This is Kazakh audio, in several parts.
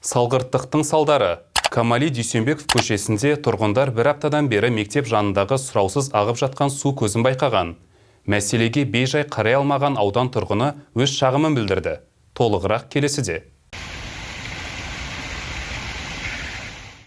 Салғырттықтың салдары. Камали Дүйсенбеков көшесінде тұрғындар бір аптадан бері мектеп жанындағы сұраусыз ағып жатқан су көзін байқаған. Мәселеге бей-жай қарай алмаған аудан тұрғыны өз шағымын білдірді. Толығырақ келесіде.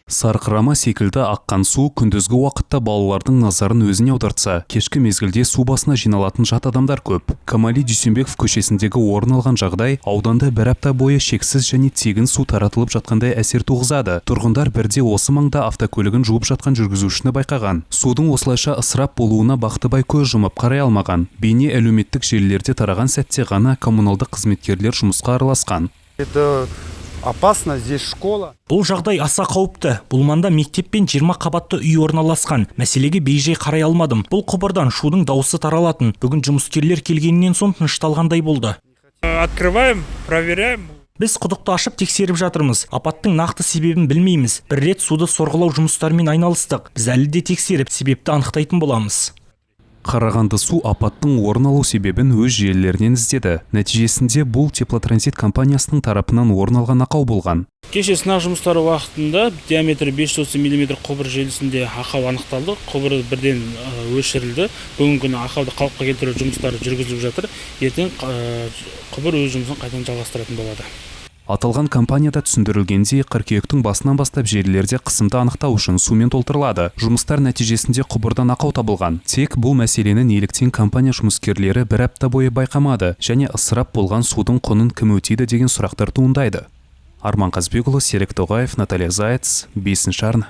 Сарқырама секілді аққан су күндізгі уақытта балалардың назарын өзіне аудартса, кешкі мезгілде су басына жиналатын жат адамдар көп. Камали Дүйсенбеков көшесіндегі орын алған жағдай ауданда бір апта бойы шексіз және тегін су таратылып жатқандай әсер туғызады. Тұрғындар бірде осы маңда автокөлігін жуып жатқан жүргізушіні байқаған. Судың осылайша ысырап болуына бақтыбай көз жұмып қарай алмаған. Бейне әлеуметтік желілерде тараған сәтте ғана коммуналдық қызметкерлер жұмысқа араласқан. Опасно, здесь школа. Бұл жағдай аса қауіпті. Бұл маңда мектеп пен 20 қабатты үй орналасқан. Мәселеге бей-жай қарай алмадым. Бұл құбырдан шудың дауысы таралатын. Бүгін жұмыскерлер келгеннен соң тынышталғандай болды. Открываем, проверяем. Біз құдықты ашып тексеріп жатырмыз. Апаттың нақты себебін білмейміз. Бір рет суды сорғылау жұмыстарымен айналыстық. Біз әлі де тексеріп себепті анықтайтын боламыз. Қарағанды су апаттың орын алу себебін өз желілерінен іздеді. Нәтижесінде бұл теплотранзит компаниясының тарапынан орын алған ақау болған. Кеше сынақ жұмыстары уақытында диаметрі 530 мм құбыр желісінде ақау анықталды. Құбыр бірден өшірілді. Бүгінгі күні ақауды қалыпқа келтіру жұмыстары жүргізіліп жатыр. Ертең құбыр өз жұмысын қайтадан жалғастыратын болады. Аталған компанияда түсіндірілгендей, қыркүйектің басынан бастап желілерде қысымды анықтау үшін сумен толтырылады. Жұмыстар нәтижесінде құбырдан ақау табылған. Тек бұл мәселені неліктен компания жұмыскерлері бір апта бойы байқамады және ысырап болған судың құнын кім өтейді деген сұрақтар туындайды. Арман Қазбекұлы, Серік Тоғаев, Наталья Заяц, 5-ші арна.